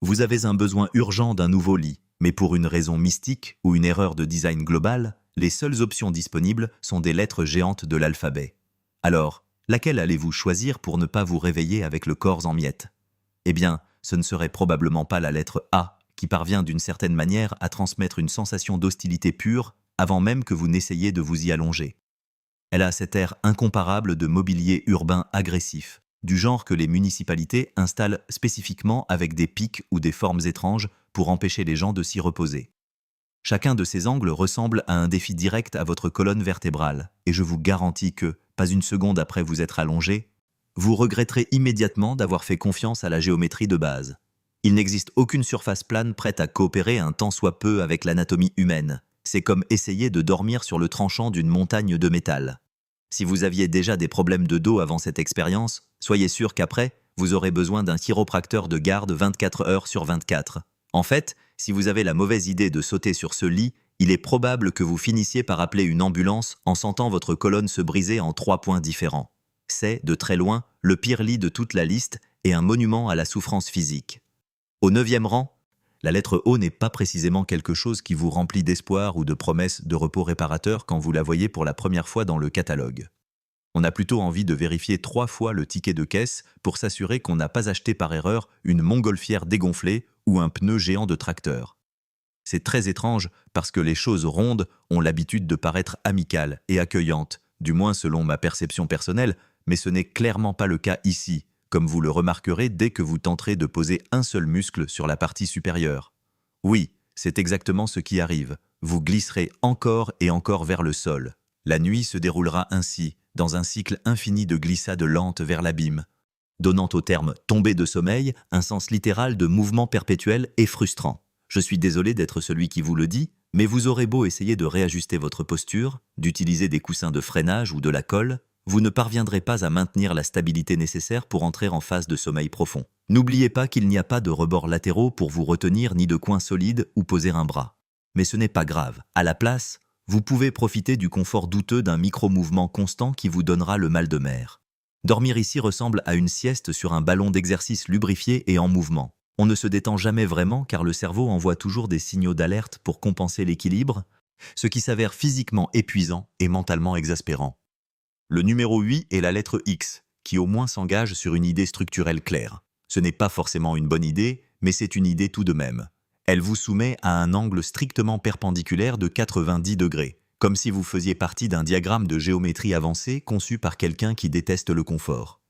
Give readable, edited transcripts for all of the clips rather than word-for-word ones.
Vous avez un besoin urgent d'un nouveau lit, mais pour une raison mystique ou une erreur de design global, les seules options disponibles sont des lettres géantes de l'alphabet. Alors, laquelle allez-vous choisir pour ne pas vous réveiller avec le corps en miettes? Eh bien, ce ne serait probablement pas la lettre A, qui parvient d'une certaine manière à transmettre une sensation d'hostilité pure avant même que vous n'essayiez de vous y allonger. Elle a cet air incomparable de mobilier urbain agressif, du genre que les municipalités installent spécifiquement avec des pics ou des formes étranges pour empêcher les gens de s'y reposer. Chacun de ces angles ressemble à un défi direct à votre colonne vertébrale, et je vous garantis que, pas une seconde après vous être allongé, vous regretterez immédiatement d'avoir fait confiance à la géométrie de base. Il n'existe aucune surface plane prête à coopérer un tant soit peu avec l'anatomie humaine. C'est comme essayer de dormir sur le tranchant d'une montagne de métal. Si vous aviez déjà des problèmes de dos avant cette expérience, soyez sûr qu'après, vous aurez besoin d'un chiropracteur de garde 24 heures sur 24. En fait, si vous avez la mauvaise idée de sauter sur ce lit, il est probable que vous finissiez par appeler une ambulance en sentant votre colonne se briser en 3 points différents. C'est, de très loin, le pire lit de toute la liste et un monument à la souffrance physique. Au 9e rang, la lettre O n'est pas précisément quelque chose qui vous remplit d'espoir ou de promesses de repos réparateur quand vous la voyez pour la première fois dans le catalogue. On a plutôt envie de vérifier 3 fois le ticket de caisse pour s'assurer qu'on n'a pas acheté par erreur une montgolfière dégonflée ou un pneu géant de tracteur. C'est très étrange parce que les choses rondes ont l'habitude de paraître amicales et accueillantes, du moins selon ma perception personnelle, mais ce n'est clairement pas le cas ici, comme vous le remarquerez dès que vous tenterez de poser un seul muscle sur la partie supérieure. Oui, c'est exactement ce qui arrive. Vous glisserez encore et encore vers le sol. La nuit se déroulera ainsi, dans un cycle infini de glissades lentes vers l'abîme, donnant au terme « tomber de sommeil » un sens littéral de mouvement perpétuel et frustrant. Je suis désolé d'être celui qui vous le dit, mais vous aurez beau essayer de réajuster votre posture, d'utiliser des coussins de freinage ou de la colle, vous ne parviendrez pas à maintenir la stabilité nécessaire pour entrer en phase de sommeil profond. N'oubliez pas qu'il n'y a pas de rebords latéraux pour vous retenir ni de coins solides ou poser un bras. Mais ce n'est pas grave. À la place, vous pouvez profiter du confort douteux d'un micro-mouvement constant qui vous donnera le mal de mer. Dormir ici ressemble à une sieste sur un ballon d'exercice lubrifié et en mouvement. On ne se détend jamais vraiment car le cerveau envoie toujours des signaux d'alerte pour compenser l'équilibre, ce qui s'avère physiquement épuisant et mentalement exaspérant. Le numéro 8 est la lettre X, qui au moins s'engage sur une idée structurelle claire. Ce n'est pas forcément une bonne idée, mais c'est une idée tout de même. Elle vous soumet à un angle strictement perpendiculaire de 90 degrés, comme si vous faisiez partie d'un diagramme de géométrie avancée conçu par quelqu'un qui déteste le confort.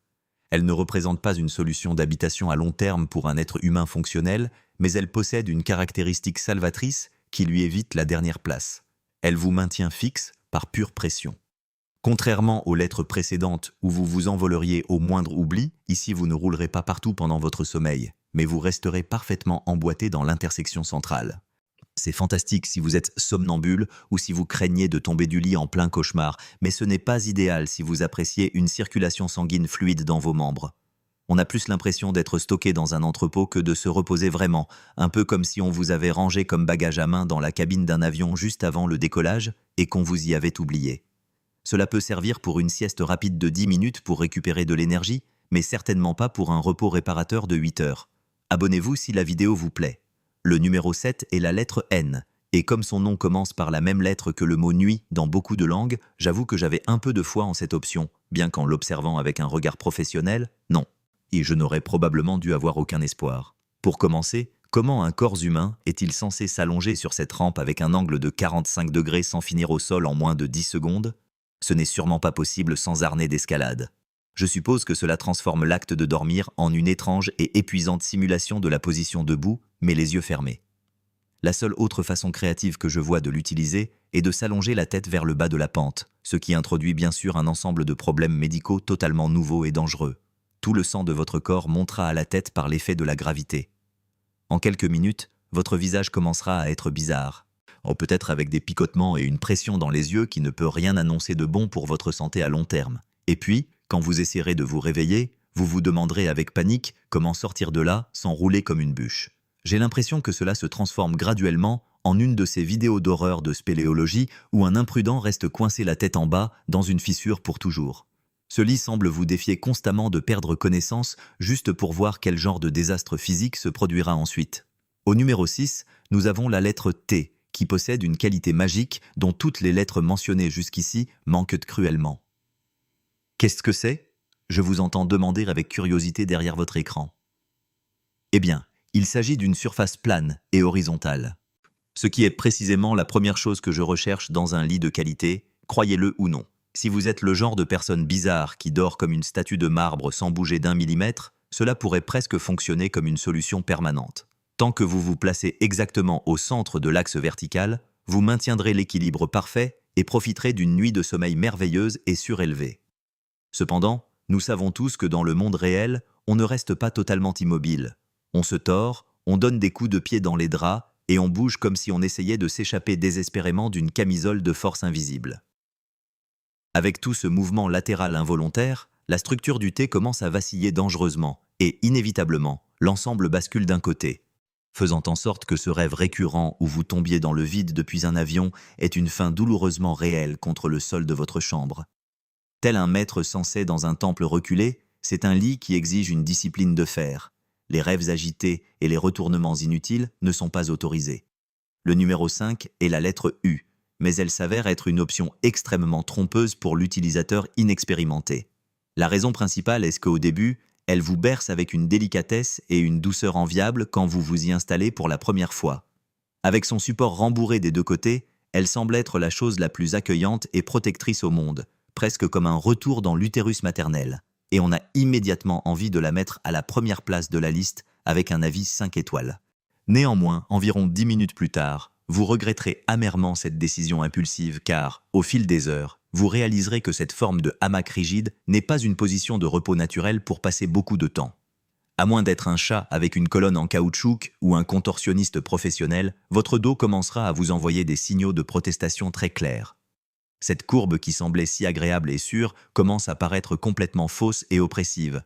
Elle ne représente pas une solution d'habitation à long terme pour un être humain fonctionnel, mais elle possède une caractéristique salvatrice qui lui évite la dernière place. Elle vous maintient fixe par pure pression. Contrairement aux lettres précédentes où vous vous envoleriez au moindre oubli, ici vous ne roulerez pas partout pendant votre sommeil, mais vous resterez parfaitement emboîté dans l'intersection centrale. C'est fantastique si vous êtes somnambule ou si vous craignez de tomber du lit en plein cauchemar, mais ce n'est pas idéal si vous appréciez une circulation sanguine fluide dans vos membres. On a plus l'impression d'être stocké dans un entrepôt que de se reposer vraiment, un peu comme si on vous avait rangé comme bagage à main dans la cabine d'un avion juste avant le décollage et qu'on vous y avait oublié. Cela peut servir pour une sieste rapide de 10 minutes pour récupérer de l'énergie, mais certainement pas pour un repos réparateur de 8 heures. Abonnez-vous si la vidéo vous plaît. Le numéro 7 est la lettre N, et comme son nom commence par la même lettre que le mot nuit dans beaucoup de langues, j'avoue que j'avais un peu de foi en cette option, bien qu'en l'observant avec un regard professionnel, non. Et je n'aurais probablement dû avoir aucun espoir. Pour commencer, comment un corps humain est-il censé s'allonger sur cette rampe avec un angle de 45 degrés sans finir au sol en moins de 10 secondes ? Ce n'est sûrement pas possible sans harnais d'escalade. Je suppose que cela transforme l'acte de dormir en une étrange et épuisante simulation de la position debout, mais les yeux fermés. La seule autre façon créative que je vois de l'utiliser est de s'allonger la tête vers le bas de la pente, ce qui introduit bien sûr un ensemble de problèmes médicaux totalement nouveaux et dangereux. Tout le sang de votre corps montera à la tête par l'effet de la gravité. En quelques minutes, votre visage commencera à être bizarre. Peut-être avec des picotements et une pression dans les yeux qui ne peut rien annoncer de bon pour votre santé à long terme. Et puis, quand vous essaierez de vous réveiller, vous vous demanderez avec panique comment sortir de là sans rouler comme une bûche. J'ai l'impression que cela se transforme graduellement en une de ces vidéos d'horreur de spéléologie où un imprudent reste coincé la tête en bas dans une fissure pour toujours. Ce lit semble vous défier constamment de perdre connaissance juste pour voir quel genre de désastre physique se produira ensuite. Au numéro 6, nous avons la lettre T, qui possède une qualité magique dont toutes les lettres mentionnées jusqu'ici manquent cruellement. Qu'est-ce que c'est ? Je vous entends demander avec curiosité derrière votre écran. Eh bien, il s'agit d'une surface plane et horizontale. Ce qui est précisément la première chose que je recherche dans un lit de qualité, croyez-le ou non. Si vous êtes le genre de personne bizarre qui dort comme une statue de marbre sans bouger d'1 millimètre, cela pourrait presque fonctionner comme une solution permanente. Tant que vous vous placez exactement au centre de l'axe vertical, vous maintiendrez l'équilibre parfait et profiterez d'une nuit de sommeil merveilleuse et surélevée. Cependant, nous savons tous que dans le monde réel, on ne reste pas totalement immobile. On se tord, on donne des coups de pied dans les draps et on bouge comme si on essayait de s'échapper désespérément d'une camisole de force invisible. Avec tout ce mouvement latéral involontaire, la structure du T commence à vaciller dangereusement et, inévitablement, l'ensemble bascule d'un côté, faisant en sorte que ce rêve récurrent où vous tombiez dans le vide depuis un avion est une fin douloureusement réelle contre le sol de votre chambre. Tel un maître censé dans un temple reculé, c'est un lit qui exige une discipline de fer. Les rêves agités et les retournements inutiles ne sont pas autorisés. Le numéro 5 est la lettre U, mais elle s'avère être une option extrêmement trompeuse pour l'utilisateur inexpérimenté. La raison principale est qu'au début, elle vous berce avec une délicatesse et une douceur enviables quand vous vous y installez pour la première fois. Avec son support rembourré des deux côtés, elle semble être la chose la plus accueillante et protectrice au monde, presque comme un retour dans l'utérus maternel. Et on a immédiatement envie de la mettre à la première place de la liste avec un avis 5 étoiles. Néanmoins, environ 10 minutes plus tard, vous regretterez amèrement cette décision impulsive car, au fil des heures, vous réaliserez que cette forme de hamac rigide n'est pas une position de repos naturelle pour passer beaucoup de temps. À moins d'être un chat avec une colonne en caoutchouc ou un contorsionniste professionnel, votre dos commencera à vous envoyer des signaux de protestation très clairs. Cette courbe qui semblait si agréable et sûre commence à paraître complètement fausse et oppressive.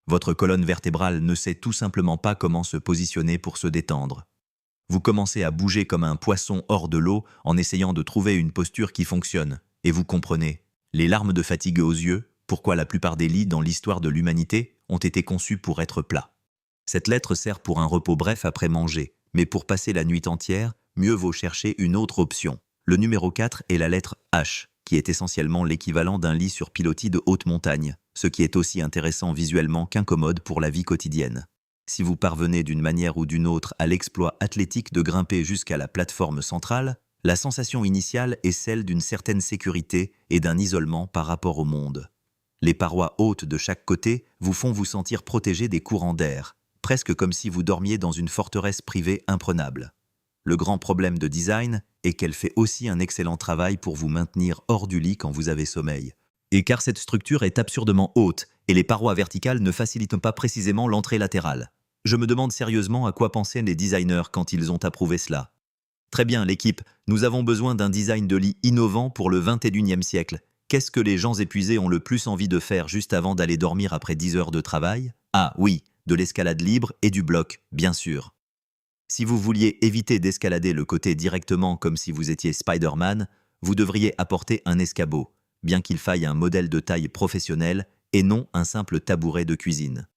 Votre colonne vertébrale ne sait tout simplement pas comment se positionner pour se détendre. Vous commencez à bouger comme un poisson hors de l'eau en essayant de trouver une posture qui fonctionne. Et vous comprenez, les larmes de fatigue aux yeux, pourquoi la plupart des lits dans l'histoire de l'humanité ont été conçus pour être plats. Cette lettre sert pour un repos bref après manger, mais pour passer la nuit entière, mieux vaut chercher une autre option. Le numéro 4 est la lettre H, qui est essentiellement l'équivalent d'un lit sur pilotis de haute montagne, ce qui est aussi intéressant visuellement qu'incommode pour la vie quotidienne. Si vous parvenez d'une manière ou d'une autre à l'exploit athlétique de grimper jusqu'à la plateforme centrale, la sensation initiale est celle d'une certaine sécurité et d'un isolement par rapport au monde. Les parois hautes de chaque côté vous font vous sentir protégé des courants d'air, presque comme si vous dormiez dans une forteresse privée imprenable. Le grand problème de design est qu'elle fait aussi un excellent travail pour vous maintenir hors du lit quand vous avez sommeil. Et car cette structure est absurdement haute et les parois verticales ne facilitent pas précisément l'entrée latérale. Je me demande sérieusement à quoi pensaient les designers quand ils ont approuvé cela. Très bien, l'équipe, nous avons besoin d'un design de lit innovant pour le 21e siècle. Qu'est-ce que les gens épuisés ont le plus envie de faire juste avant d'aller dormir après 10 heures de travail ? Ah oui, de l'escalade libre et du bloc, bien sûr. Si vous vouliez éviter d'escalader le côté directement comme si vous étiez Spider-Man, vous devriez apporter un escabeau, bien qu'il faille un modèle de taille professionnelle et non un simple tabouret de cuisine.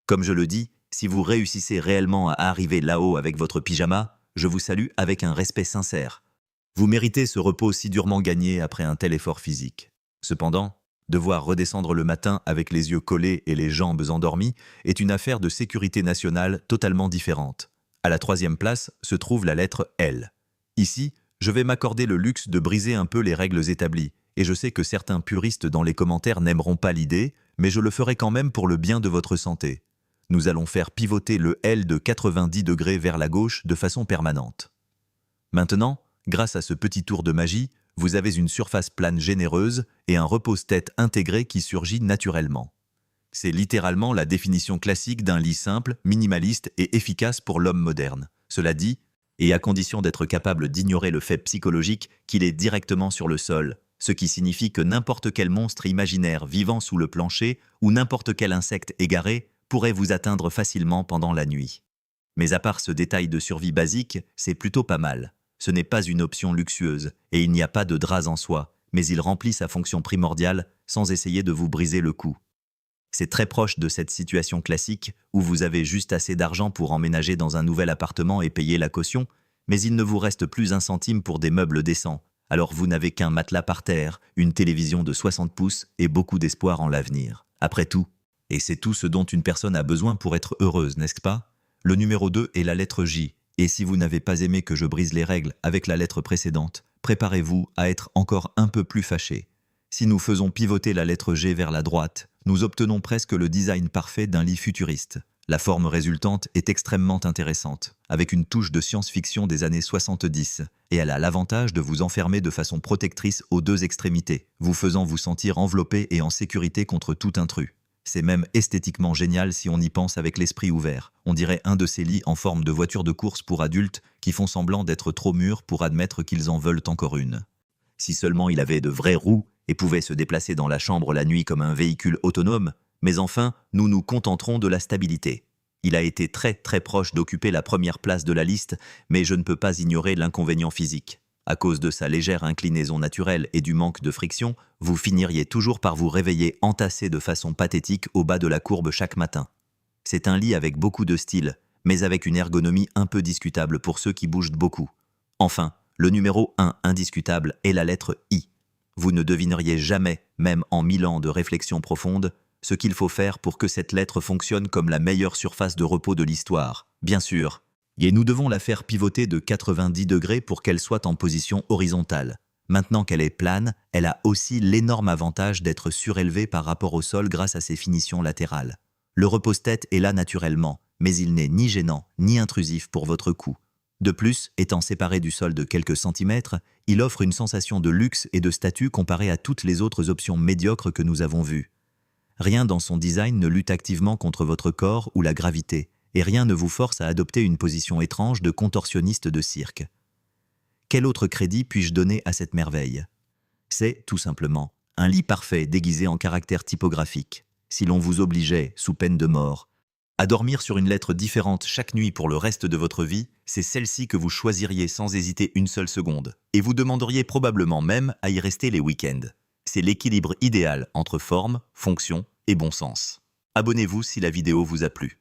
Comme je le dis, si vous réussissez réellement à arriver là-haut avec votre pyjama, je vous salue avec un respect sincère. Vous méritez ce repos si durement gagné après un tel effort physique. Cependant, devoir redescendre le matin avec les yeux collés et les jambes endormies est une affaire de sécurité nationale totalement différente. À la 3e place se trouve la lettre L. Ici, je vais m'accorder le luxe de briser un peu les règles établies, et je sais que certains puristes dans les commentaires n'aimeront pas l'idée, mais je le ferai quand même pour le bien de votre santé. Nous allons faire pivoter le L de 90 degrés vers la gauche de façon permanente. Maintenant, grâce à ce petit tour de magie, vous avez une surface plane généreuse et un repose-tête intégré qui surgit naturellement. C'est littéralement la définition classique d'un lit simple, minimaliste et efficace pour l'homme moderne. Cela dit, et à condition d'être capable d'ignorer le fait psychologique qu'il est directement sur le sol, ce qui signifie que n'importe quel monstre imaginaire vivant sous le plancher ou n'importe quel insecte égaré pourrait vous atteindre facilement pendant la nuit. Mais à part ce détail de survie basique, c'est plutôt pas mal. Ce n'est pas une option luxueuse, et il n'y a pas de draps en soie, mais il remplit sa fonction primordiale sans essayer de vous briser le cou. C'est très proche de cette situation classique où vous avez juste assez d'argent pour emménager dans un nouvel appartement et payer la caution, mais il ne vous reste plus un centime pour des meubles décents. Alors vous n'avez qu'un matelas par terre, une télévision de 60 pouces et beaucoup d'espoir en l'avenir. Après tout, et c'est tout ce dont une personne a besoin pour être heureuse, n'est-ce pas? Le numéro 2 est la lettre J, et si vous n'avez pas aimé que je brise les règles avec la lettre précédente, préparez-vous à être encore un peu plus fâché. Si nous faisons pivoter la lettre G vers la droite, nous obtenons presque le design parfait d'un lit futuriste. La forme résultante est extrêmement intéressante, avec une touche de science-fiction des années 70, et elle a l'avantage de vous enfermer de façon protectrice aux deux extrémités, vous faisant vous sentir enveloppé et en sécurité contre tout intrus. C'est même esthétiquement génial si on y pense avec l'esprit ouvert. On dirait un de ces lits en forme de voiture de course pour adultes qui font semblant d'être trop mûrs pour admettre qu'ils en veulent encore une. Si seulement il avait de vraies roues et pouvait se déplacer dans la chambre la nuit comme un véhicule autonome, mais enfin, nous nous contenterons de la stabilité. Il a été très proche d'occuper la première place de la liste, mais je ne peux pas ignorer l'inconvénient physique. À cause de sa légère inclinaison naturelle et du manque de friction, vous finiriez toujours par vous réveiller entassé de façon pathétique au bas de la courbe chaque matin. C'est un lit avec beaucoup de style, mais avec une ergonomie un peu discutable pour ceux qui bougent beaucoup. Enfin, le numéro 1 indiscutable est la lettre I. Vous ne devineriez jamais, même en 1000 ans de réflexion profonde, ce qu'il faut faire pour que cette lettre fonctionne comme la meilleure surface de repos de l'histoire. Bien sûr, et nous devons la faire pivoter de 90 degrés pour qu'elle soit en position horizontale. Maintenant qu'elle est plane, elle a aussi l'énorme avantage d'être surélevée par rapport au sol grâce à ses finitions latérales. Le repose-tête est là naturellement, mais il n'est ni gênant ni intrusif pour votre cou. De plus, étant séparé du sol de quelques centimètres, il offre une sensation de luxe et de statut comparée à toutes les autres options médiocres que nous avons vues. Rien dans son design ne lutte activement contre votre corps ou la gravité, et rien ne vous force à adopter une position étrange de contorsionniste de cirque. Quel autre crédit puis-je donner à cette merveille? C'est, tout simplement, un lit parfait déguisé en caractère typographique. Si l'on vous obligeait, sous peine de mort, à dormir sur une lettre différente chaque nuit pour le reste de votre vie, c'est celle-ci que vous choisiriez sans hésiter une seule seconde, et vous demanderiez probablement même à y rester les week-ends. C'est l'équilibre idéal entre forme, fonction et bon sens. Abonnez-vous si la vidéo vous a plu.